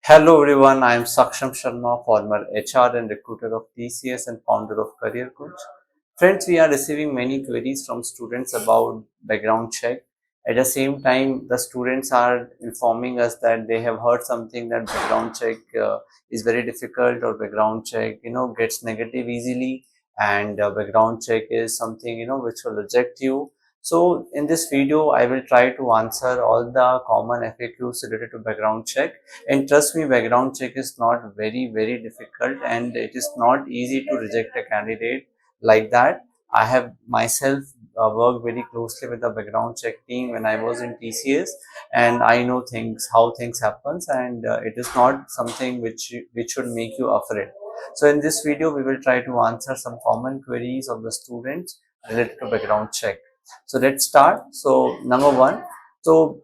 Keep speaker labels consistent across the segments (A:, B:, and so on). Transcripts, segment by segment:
A: Hello everyone, I am Saksham Sharma, former HR and recruiter of TCS and founder of Careerkunj. Friends, we are receiving many queries from students about background check. At the same time, the students are informing us that they have heard something that background check is very difficult, or background check, gets negative easily, and background check is something, which will reject you. So in this video, I will try to answer all the common FAQs related to background check. And trust me, background check is not very difficult, and it is not easy to reject a candidate like that. I have myself worked very closely with the background check team when I was in TCS, and I know how things happens, and it is not something which should make you afraid. So in this video, we will try to answer some common queries of the students related to background check. So let's start. So number one,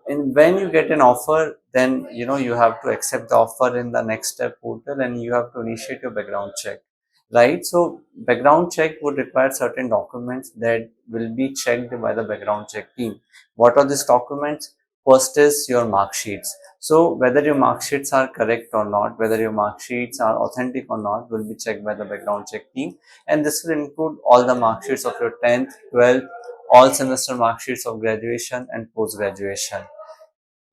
A: when you get an offer, then you have to accept the offer in the next step portal, and you have to initiate your background check, right? So background check would require certain documents that will be checked by the background check team. What are these documents? First is your mark sheets. So whether your mark sheets are correct or not, whether your mark sheets are authentic or not, will be checked by the background check team, and this will include all the mark sheets of your 10th, 12th, all semester mark sheets of graduation and post graduation.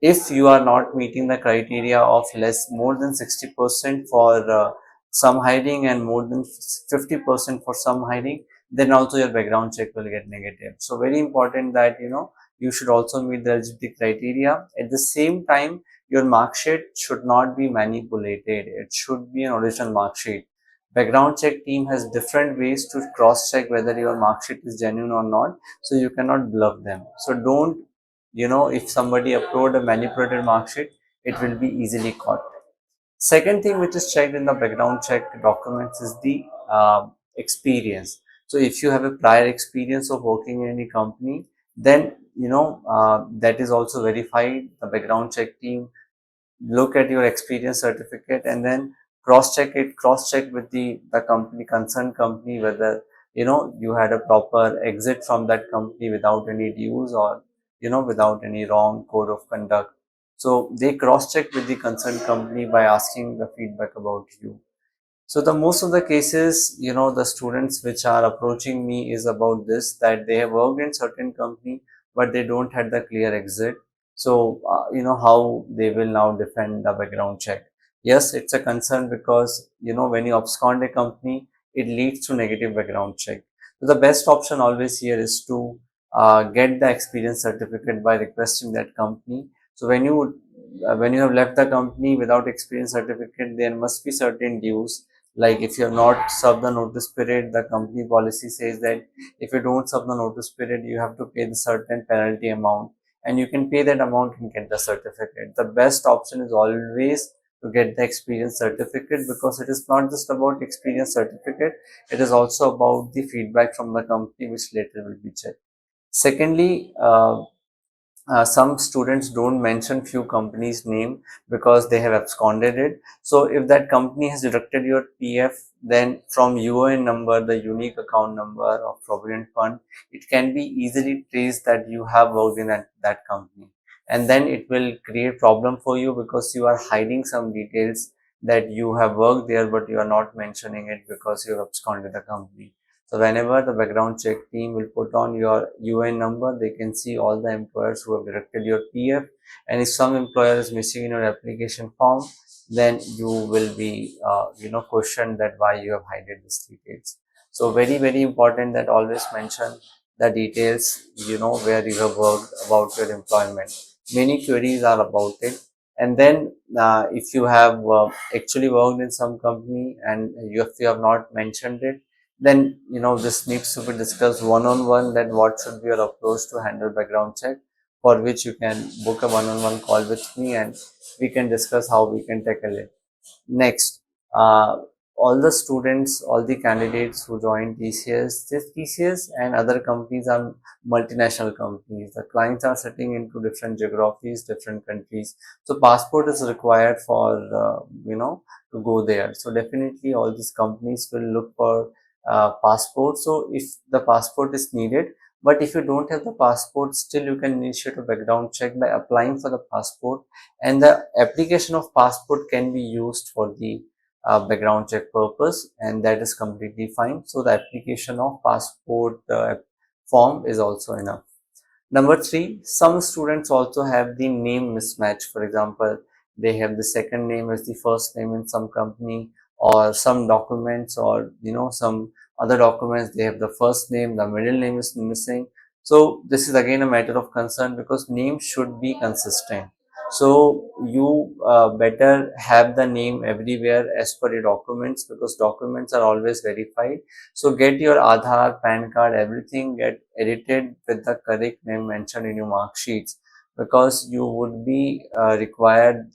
A: If you are not meeting the criteria of more than 60% for some hiring and more than 50% for some hiring, then also your background check will get negative. So very important that you should also meet the eligibility criteria. At the same time, your mark sheet should not be manipulated. It should be an original mark sheet. Background check team has different ways to cross check whether your mark sheet is genuine or not, so you cannot bluff them. So don't, if somebody upload a manipulated mark sheet, it will be easily caught. Second thing which is checked in the background check documents is the experience. So if you have a prior experience of working in any company, then that is also verified. The background check team look at your experience certificate and then cross check with the company, concerned company, whether you had a proper exit from that company without any dues, or without any wrong code of conduct. So they cross check with the concerned company by asking the feedback about you. So the most of the cases, the students which are approaching me is about this, that they have worked in certain company, but they don't have the clear exit. So, how they will now defend the background check. Yes, it's a concern because, when you abscond a company, it leads to negative background check. So the best option always here is to get the experience certificate by requesting that company. So when you have left the company without experience certificate, there must be certain dues. Like if you have not served the notice period, the company policy says that if you don't serve the notice period, you have to pay the certain penalty amount, and you can pay that amount and get the certificate. The best option is always to get the experience certificate, because it is not just about experience certificate, it is also about the feedback from the company, which later will be checked. Secondly, some students don't mention few companies name because they have absconded it. So if that company has deducted your PF, then from UON number, the unique account number of provident fund, it can be easily traced that you have worked in that company, and then it will create problem for you because you are hiding some details that you have worked there, but you are not mentioning it because you have absconded the company. So whenever the background check team will put on your UN number, they can see all the employers who have deducted your PF. And if some employer is missing in your application form, then you will be, questioned that why you have hidden these details. So very important that always mention the details, where you have worked, about your employment. Many queries are about it. And then if you have actually worked in some company and if you have not mentioned it, then this needs to be discussed one-on-one, that what should be your approach to handle background check, for which you can book a one-on-one call with me and we can discuss how we can tackle it. Next, all the students, all the candidates who join TCS, this TCS and other companies are multinational companies. The clients are sitting into different geographies, different countries. So passport is required for, to go there. So definitely all these companies will look for passport. So if the passport is needed, But if you don't have the passport, still you can initiate a background check by applying for the passport, and the application of passport can be used for the background check purpose, and that is completely fine. So the application of passport form is also enough. Number three, some students also have the name mismatch. For example, they have the second name as the first name in some company, or some documents, or some other documents they have the first name, the middle name is missing. So this is again a matter of concern, because name should be consistent. So you better have the name everywhere as per your documents, because documents are always verified. So get your Aadhaar, PAN card, everything get edited with the correct name mentioned in your mark sheets, because you would be required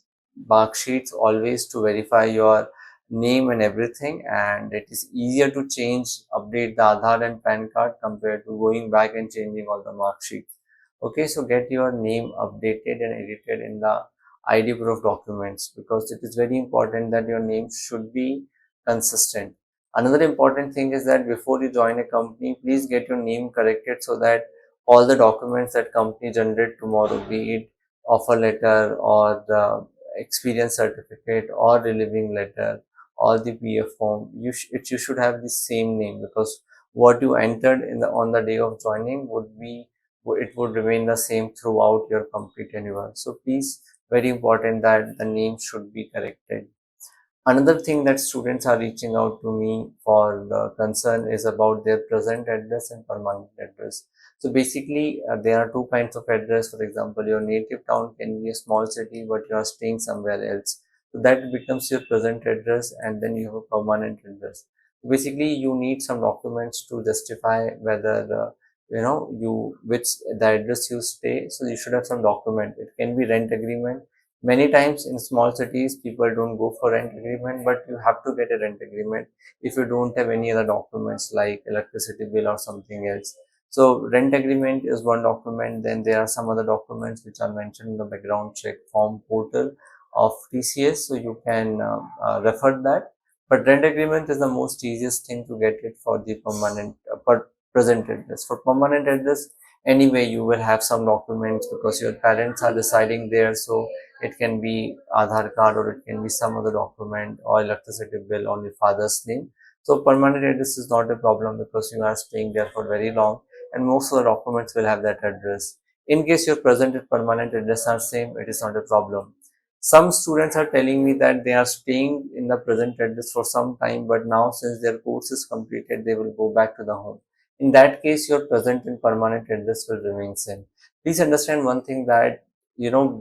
A: mark sheets always to verify your name and everything, and it is easier to change, update the Aadhaar and PAN card compared to going back and changing all the mark sheets. Okay, so get your name updated and edited in the ID proof documents, because it is very important that your name should be consistent. Another important thing is that before you join a company, please get your name corrected, so that all the documents that company generate tomorrow, be it offer letter or the experience certificate or relieving letter or the PF form, you should have the same name, because what you entered in the on the day of joining it would remain the same throughout your complete tenure. So please, very important that the name should be corrected. Another thing that students are reaching out to me for the concern is about their present address and permanent address. So basically, there are two kinds of address. For example, your native town can be a small city, but you are staying somewhere else. So that becomes your present address, and then you have a permanent address. Basically, you need some documents to justify whether which the address you stay. So you should have some document. It can be rent agreement. Many times in small cities, people don't go for rent agreement, but you have to get a rent agreement if you don't have any other documents like electricity bill or something else. So rent agreement is one document. Then there are some other documents which are mentioned in the background check form portal of TCS. So you can refer that. But rent agreement is the most easiest thing to get it for the permanent, present address. For permanent address, anyway, you will have some documents because your parents are residing there. So it can be Aadhaar card, or it can be some other document, or electricity bill on your father's name. So permanent address is not a problem, because you are staying there for very long, and most of the documents will have that address. In case your present and permanent address are same, it is not a problem. Some students are telling me that they are staying in the present address for some time, but now since their course is completed, they will go back to the home. In that case, your present and permanent address will remain same. Please understand one thing, that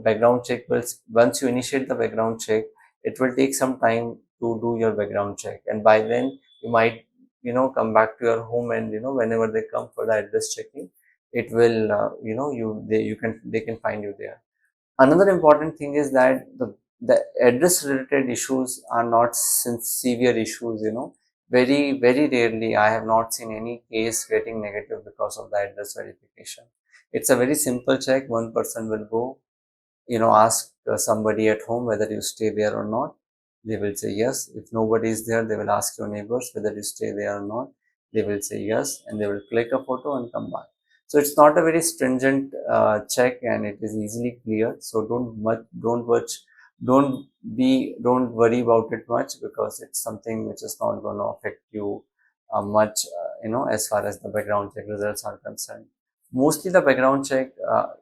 A: background check will, once you initiate the background check, it will take some time to do your background check, and by then you might come back to your home, and whenever they come for the address checking, it will they can find you there. Another important thing is that the address related issues are not severe issues. Very rarely I have not seen any case getting negative because of the address verification. It's a very simple check. One person will go, ask somebody at home whether you stay there or not. They will say yes. If nobody is there, they will ask your neighbors whether you stay there or not. They will say yes, and they will click a photo and come back. So it's not a very stringent check, and it is easily cleared. So don't worry about it much, because it's something which is not going to affect you much, as far as the background check results are concerned. Mostly the background check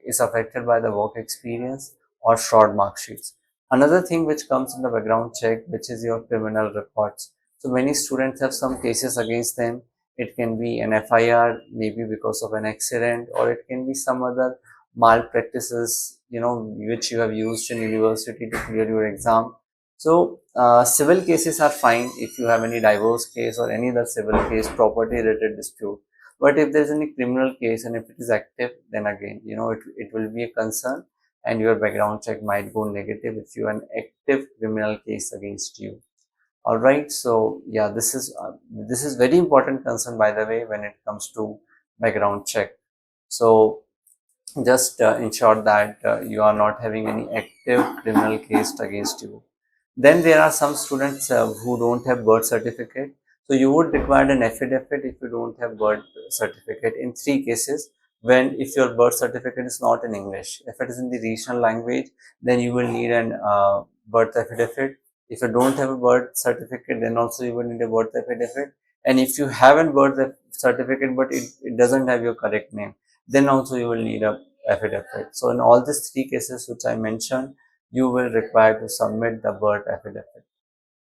A: is affected by the work experience or short mark sheets. Another thing which comes in the background check, which is your criminal records. So many students have some cases against them. It can be an FIR, maybe because of an accident, or it can be some other malpractices, which you have used in university to clear your exam. So civil cases are fine if you have any divorce case or any other civil case, property related dispute. But if there's any criminal case and if it is active, then again, it will be a concern, and your background check might go negative if you have an active criminal case against you. All right. So yeah, this is very important concern, by the way, when it comes to background check. So just ensure that you are not having any active criminal case against you. Then there are some students who don't have birth certificate. So you would require an affidavit if you don't have birth certificate in three cases. When if your birth certificate is not in English, if it is in the regional language, then you will need an birth affidavit. If you don't have a birth certificate, then also you will need a birth affidavit. And if you have a birth certificate but it doesn't have your correct name, then also you will need a affidavit. So in all these three cases which I mentioned, you will require to submit the birth affidavit.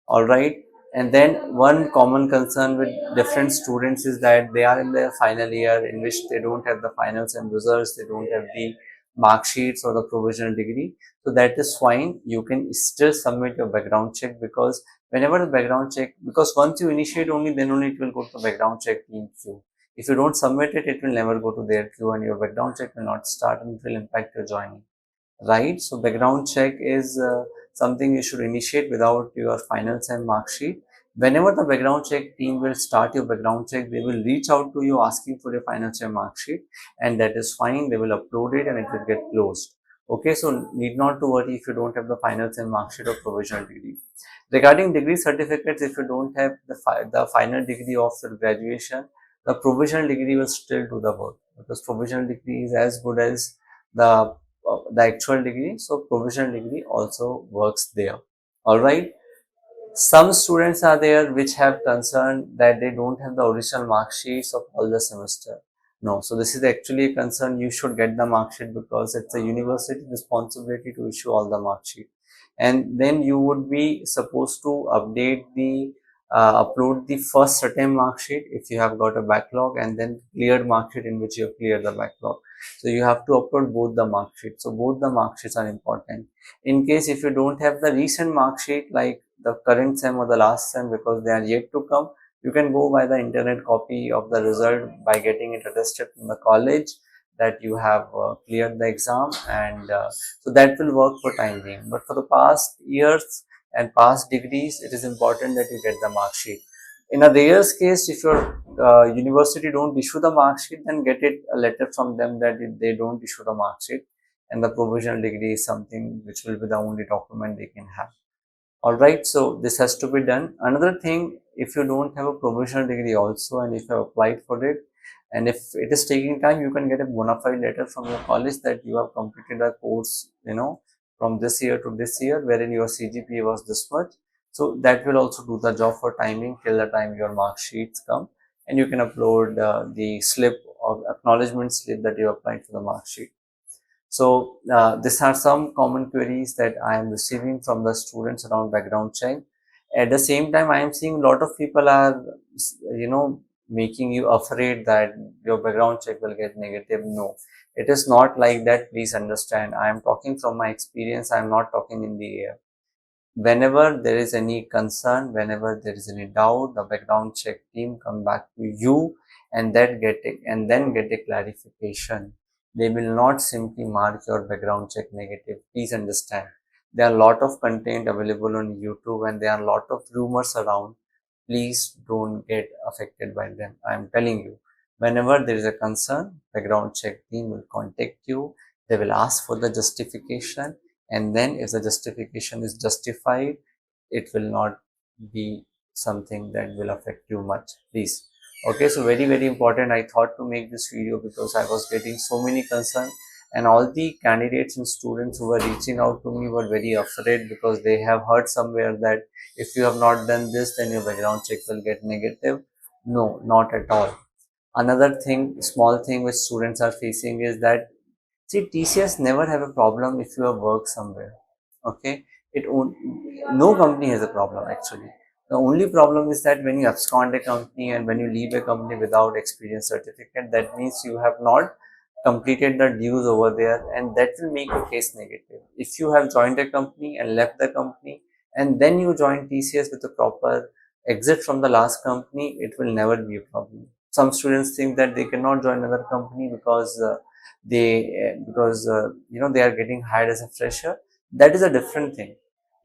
A: All right. And then one common concern with different students is that they are in their final year in which they don't have the finals and results, they don't have the mark sheets or the provisional degree. So that is fine. You can still submit your background check, because whenever the background check, because once you initiate only, then only it will go to the background check team queue. If you don't submit it, it will never go to their queue and your background check will not start and it will impact your joining, right? So background check is something you should initiate without your finals and mark sheet. Whenever the background check team will start your background check, they will reach out to you asking for your finals and mark sheet, and that is fine. They will upload it and it will get closed. Okay, so need not to worry if you don't have the finals and mark sheet or provisional degree. Regarding degree certificates, if you don't have the final degree of your graduation, the provisional degree will still do the work, because provisional degree is as good as the actual degree. So provisional degree also works there. All right. Some students are there which have concern that they don't have the original mark sheets of all the semester. No, so this is actually a concern. You should get the mark sheet, because it's a university responsibility to issue all the mark sheet. And then you would be supposed to upload the first certain mark sheet if you have got a backlog, and then cleared mark sheet in which you have cleared the backlog. So you have to upload both the mark sheets. So both the mark sheets are important. In case if you don't have the recent mark sheet, like the current sem or the last sem, because they are yet to come, you can go by the internet copy of the result by getting it attested from the college that you have cleared the exam, and so that will work for time being. But for the past years and past degrees, it is important that you get the mark sheet. In a rare case, if your university don't issue the mark sheet, then get it a letter from them that they don't issue the mark sheet, and the provisional degree is something which will be the only document they can have. All right, so this has to be done. Another thing, if you don't have a provisional degree also, and if you have applied for it, and if it is taking time, you can get a bona fide letter from your college that you have completed a course, from this year to this year, wherein your CGPA was this much. So that will also do the job for timing till the time your mark sheets come, and you can upload the slip of acknowledgement slip that you applied for the mark sheet. So these are some common queries that I am receiving from the students around background check. At the same time, I am seeing a lot of people are, making you afraid that your background check will get negative. No, it is not like that. Please understand. I am talking from my experience. I am not talking in the air. Whenever there is any concern, whenever there is any doubt, the background check team come back to you and then get a clarification. They will not simply mark your background check negative. Please understand. There are a lot of content available on YouTube and there are a lot of rumors around. Please don't get affected by them. I am telling you. Whenever there is a concern, background check team will contact you. They will ask for the justification, and then if the justification is justified, it will not be something that will affect you much. Please. Okay, so very important. I thought to make this video because I was getting so many concerns, and all the candidates and students who were reaching out to me were very afraid because they have heard somewhere that if you have not done this, then your background check will get negative. No, not at all. Another thing, small thing which students are facing is that, see, TCS never have a problem if you have worked somewhere. Okay, no company has a problem actually. The only problem is that when you abscond a company and when you leave a company without experience certificate, that means you have not completed the dues over there, and that will make your case negative. If you have joined a company and left the company and then you join TCS with a proper exit from the last company, it will never be a problem. Some students think that they cannot join another company because they are getting hired as a fresher. That is a different thing.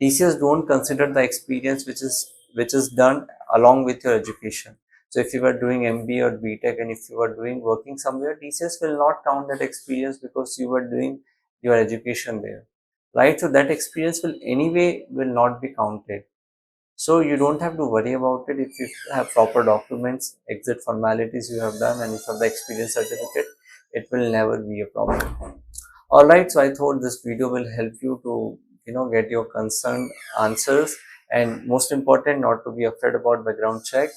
A: TCS don't consider the experience which is done along with your education. So if you are doing MBA or BTech and if you are doing working somewhere, TCS will not count that experience because you are doing your education there, right? So that experience will anyway will not be counted. So you don't have to worry about it. If you have proper documents, exit formalities you have done, and if you have the experience certificate, it will never be a problem. Alright, so I thought this video will help you to get your concern answers, and most important, not to be afraid about background check,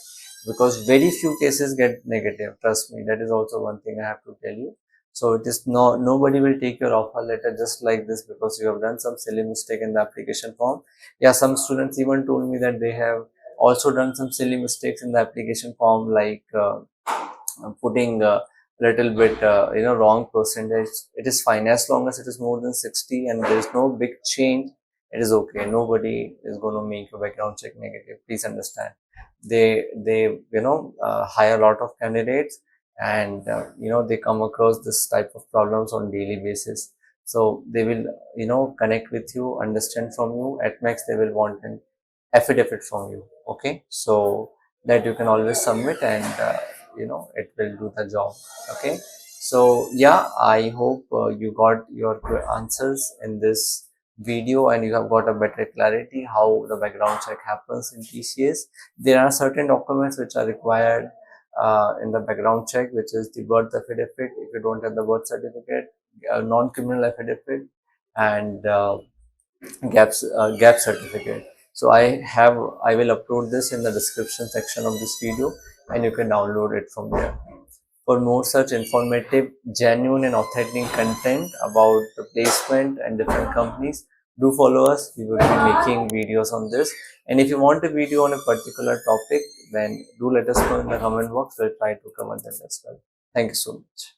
A: because very few cases get negative. Trust me, that is also one thing I have to tell you. So it is nobody will take your offer letter just like this because you have done some silly mistake in the application form. Yeah, some students even told me that they have also done some silly mistakes in the application form, like putting a little bit wrong percentage. It is fine as long as it is more than 60 and there is no big change. It is okay. Nobody is going to make your background check negative. Please understand. They hire a lot of candidates, and they come across this type of problems on daily basis. So they will connect with you, understand from you. At max they will want an affidavit from you. Okay, so that you can always submit, and it will do the job. Okay, so yeah, I hope you got your answers in this video, and you have got a better clarity how the background check happens in TCS. There are certain documents which are required in the background check, which is the birth affidavit. If you don't have the birth certificate, non-criminal affidavit, and gap certificate. So I will upload this in the description section of this video, and you can download it from there. For more such informative, genuine and authentic content about the placement and different companies, do follow us. We will be making videos on this. And if you want a video on a particular topic, then do let us know in the comment box. We'll try to cover that as well. Thank you so much.